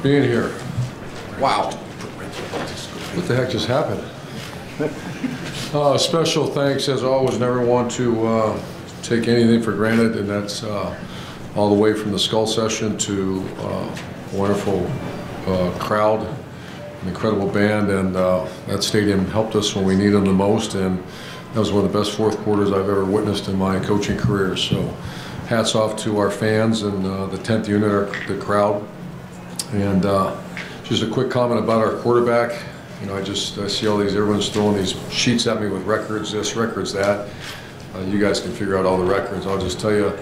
being here. Wow. What the heck just happened? Special thanks, as always. Never want to take anything for granted, and that's all the way from the Skull Session to a wonderful crowd, an incredible band, and that stadium helped us when we needed them the most, and that was one of the best fourth quarters I've ever witnessed in my coaching career. So hats off to our fans and the 10th unit, the crowd. And just a quick comment about our quarterback. You know, I see all these, everyone's throwing these sheets at me with records this, records that. You guys can figure out all the records. I'll just tell you,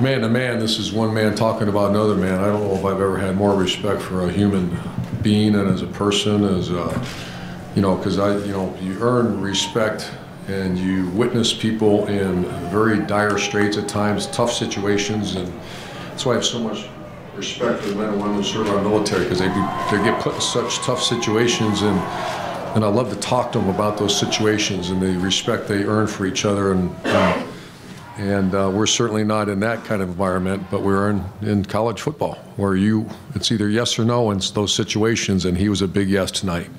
man to man, this is one man talking about another man. I don't know if I've ever had more respect for a human being and as a person, as you know, because you earn respect and you witness people in very dire straits at times, tough situations, and that's why I have so much respect for the men and women who serve our military, because they get put in such tough situations, and I love to talk to them about those situations and the respect they earn for each other, and we're certainly not in that kind of environment, but we're in college football where it's either yes or no in those situations, and he was a big yes tonight.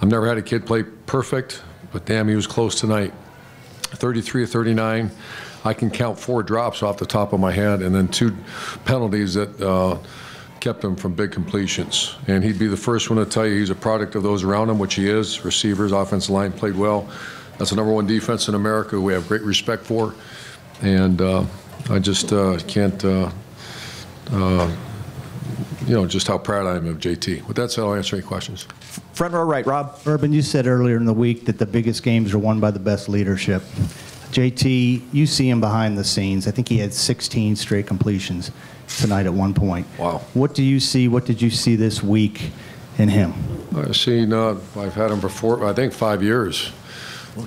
I've never had a kid play perfect, but damn, he was close tonight. 33 of 39. I can count 4 drops off the top of my head, and then 2 penalties that kept him from big completions. And he'd be the first one to tell you he's a product of those around him, which he is. Receivers, offensive line played well. That's the #1 defense in America we have great respect for. And I just can't, just how proud I am of JT. With that said, I'll answer any questions. Front row right, Rob. Urban, you said earlier in the week that the biggest games are won by the best leadership. JT, you see him behind the scenes. I think he had 16 straight completions tonight at one point. Wow. What do you see? What did you see this week in him? I've seen, I've had him for, I think, 5 years.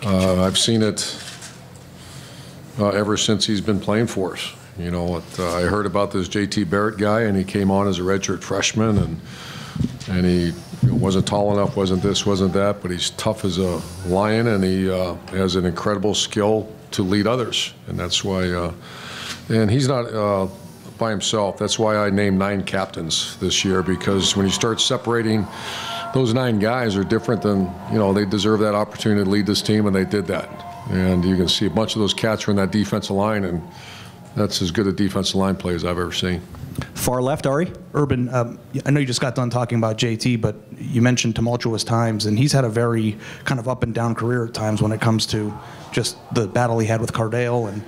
I've seen it ever since he's been playing for us. You know, I heard about this JT Barrett guy, and he came on as a redshirt freshman, and he wasn't tall enough, wasn't this, wasn't that, but he's tough as a lion, and he has an incredible skill to lead others, and that's why. And he's not by himself. That's why I named 9 captains this year, because when you start separating, those 9 guys are different than, they deserve that opportunity to lead this team, and they did that. And you can see a bunch of those cats are in that defensive line, and that's as good a defensive line play as I've ever seen. Far left, Ari. Urban, I know you just got done talking about JT, but you mentioned tumultuous times, and he's had a very kind of up and down career at times when it comes to just the battle he had with Cardale, and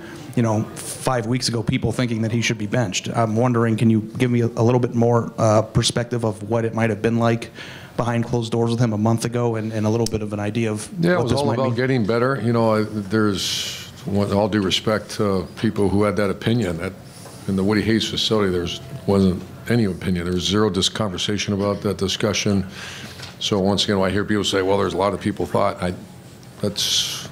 5 weeks ago, people thinking that he should be benched. I'm wondering, can you give me a little bit more perspective of what it might have been like behind closed doors with him a month ago, and a little bit of an idea of what this might mean? Yeah, it it was all about getting better. There's, with all due respect to people who had that opinion, that in the Woody Hayes facility, there wasn't any opinion. There was zero conversation about that discussion. So once again, when I hear people say, well, there's a lot of people thought, that's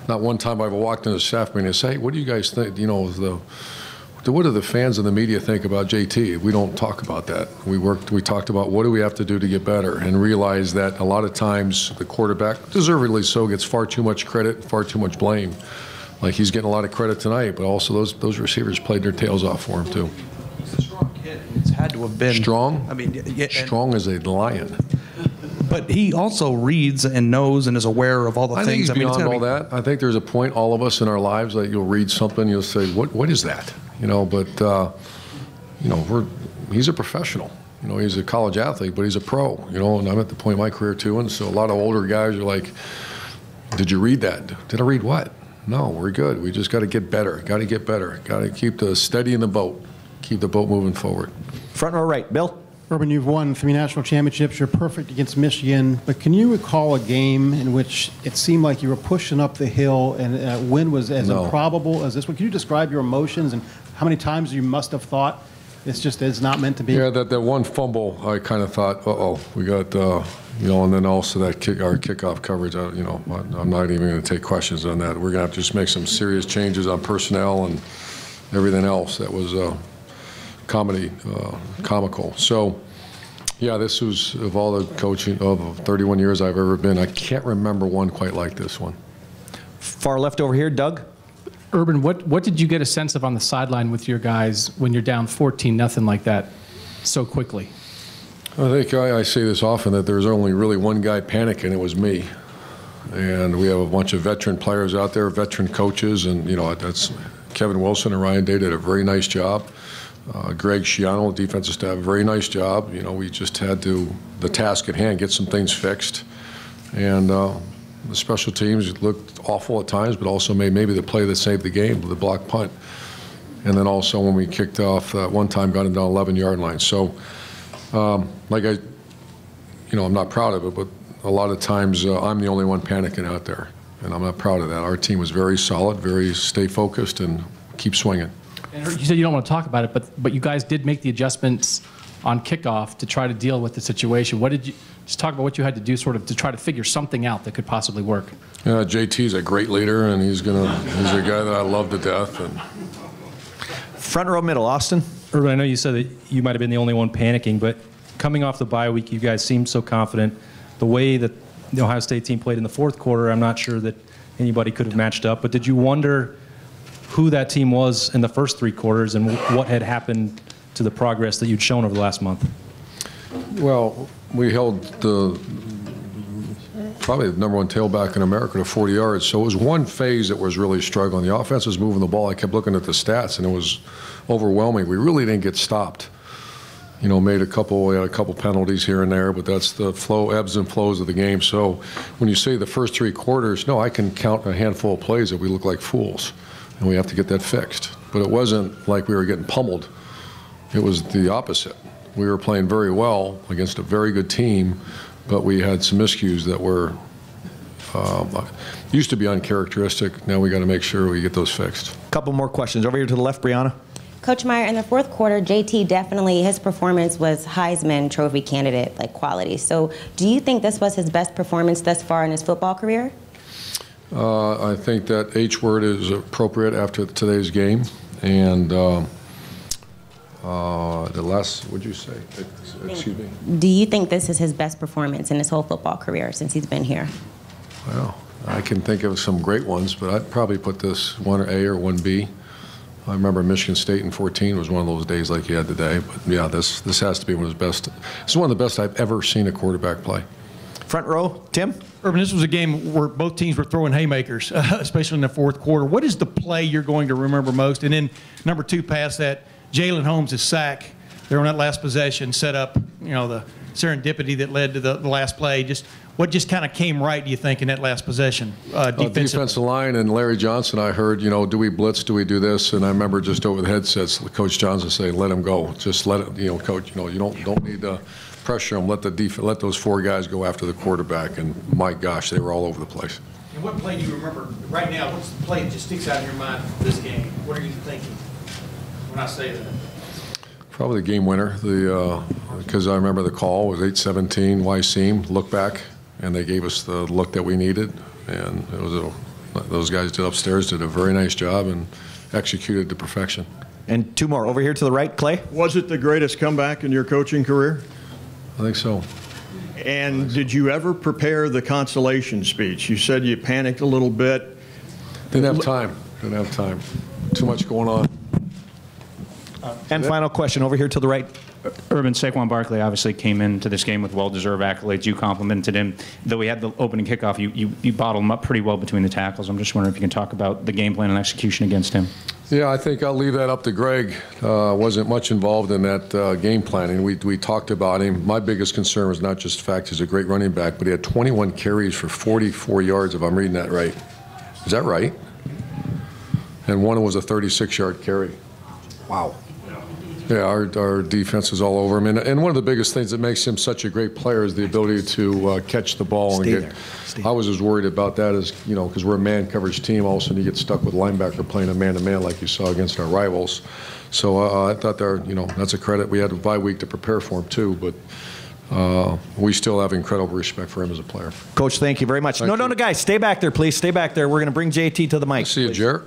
not one time I've walked into a staff meeting and say, hey, what do you guys think, what do the fans and the media think about JT? We don't talk about that. We talked about what do we have to do to get better, and realize that a lot of times the quarterback, deservedly so, gets far too much credit, far too much blame. Like, he's getting a lot of credit tonight, but also those receivers played their tails off for him too. He's a strong kid. It's had to have been strong. I mean, yeah, strong as a lion. But he also reads and knows and is aware of all the I think things. I think he's beyond all that. I think there's a point, all of us in our lives, that you'll read something, you'll say, what is that? But he's a professional. He's a college athlete, but he's a pro. And I'm at the point in my career too, and so a lot of older guys are like, did you read that? Did I read what? No, we're good. We just got to get better. Got to get better. Got to keep the steady in the boat. Keep the boat moving forward. Front row right, Bill. Urban, you've won 3 national championships. You're perfect against Michigan. But can you recall a game in which it seemed like you were pushing up the hill and a win was as improbable as this one? Can you describe your emotions and how many times you must have thought it's not meant to be? Yeah, that one fumble, I kind of thought, we got, and then also that our kickoff coverage. I'm not even going to take questions on that. We're going to have to just make some serious changes on personnel and everything else. That was comical. So, yeah, this was, of all the coaching of 31 years I've ever been, I can't remember one quite like this one. Far left over here, Doug. Urban, what did you get a sense of on the sideline with your guys when you're down 14-0 like that so quickly? I think I say this often, that there's only really one guy panicking. It was me. And we have a bunch of veteran players out there, veteran coaches, and that's Kevin Wilson and Ryan Day did a very nice job. Greg Schiano, defensive staff, very nice job. We just had the task at hand, get some things fixed. And the special teams looked awful at times, but also made maybe the play that saved the game, the block punt. And then also when we kicked off that one time, got it down 11-yard line. So, I'm not proud of it, but a lot of times I'm the only one panicking out there, and I'm not proud of that. Our team was very solid, very stay focused, and keep swinging. And you said you don't want to talk about it, but you guys did make the adjustments on kickoff to try to deal with the situation. What did you just talk about? What you had to do, sort of, to try to figure something out that could possibly work? JT's a great leader, and he's a guy that I love to death. And Front row middle, Austin. Urban, I know you said that you might have been the only one panicking, but coming off the bye week, you guys seemed so confident. The way that the Ohio State team played in the fourth quarter, I'm not sure that anybody could have matched up. But did you wonder who that team was in the first three quarters and what had happened to the progress that you'd shown over the last month? Well, we held probably the #1 tailback in America to 40 yards. So it was one phase that was really struggling. The offense was moving the ball. I kept looking at the stats, and it was overwhelming. We really didn't get stopped. We had a couple penalties here and there, but that's the ebbs and flows of the game. So when you say the first three quarters, no, I can count a handful of plays that we look like fools, and we have to get that fixed. But it wasn't like we were getting pummeled. It was the opposite. We were playing very well against a very good team, but we had some miscues that were used to be uncharacteristic. Now we got to make sure we get those fixed. Couple more questions. Over here to the left, Brianna. Coach Meyer, in the fourth quarter, JT definitely, his performance was Heisman Trophy candidate like quality. So do you think this was his best performance thus far in his football career? I think that H word is appropriate after today's game. And the last, what'd you say? Excuse me? Do you think this is his best performance in his whole football career since he's been here? Well, I can think of some great ones, but I'd probably put this 1A or 1B. I remember Michigan State in 14 was one of those days like he had today. But yeah, this has to be one of his best. This is one of the best I've ever seen a quarterback play. Front row, Tim. Urban, this was a game where both teams were throwing haymakers, especially in the fourth quarter. What is the play you're going to remember most? And then number two, past that, Jalen Holmes' sack there on that last possession set up, the serendipity that led to the last play. What just kind of came right, do you think, in that last possession? Defensive line and Larry Johnson, I heard, do we blitz, do we do this? And I remember just over the headsets, Coach Johnson saying, let him go. Just let it, coach, you don't need to pressure him. Let those four guys go after the quarterback. And my gosh, they were all over the place. And what play do you remember right now? What's the play that just sticks out in your mind for this game? What are you thinking when I say that? Probably the game winner, because I remember the call was 8-17, Y seam, look back. And they gave us the look that we needed, and those guys did a very nice job and executed to perfection. And two more. Over here to the right, Clay. Was it the greatest comeback in your coaching career? I think so. And did you ever prepare the consolation speech? You said you panicked a little bit. Didn't have time. Too much going on. And final question. Over here to the right. Urban, Saquon Barkley obviously came into this game with well-deserved accolades. You complimented him. Though we had the opening kickoff, you bottled him up pretty well between the tackles. I'm just wondering if you can talk about the game plan and execution against him. Yeah, I think I'll leave that up to Greg. Wasn't much involved in that game planning. We talked about him. My biggest concern was not just the fact he's a great running back, but he had 21 carries for 44 yards, if I'm reading that right. Is that right? And one was a 36-yard carry. Wow. Yeah, our defense is all over him. And one of the biggest things that makes him such a great player is the ability to catch the ball. I was as worried about that as, because we're a man coverage team, all of a sudden you get stuck with linebacker playing a man-to-man like you saw against our rivals. So I thought that's a credit. We had a bye week to prepare for him too, but we still have incredible respect for him as a player. Coach, thank you very much. No, guys, stay back there, please. Stay back there. We're going to bring JT to the mic. See you, Jarrett.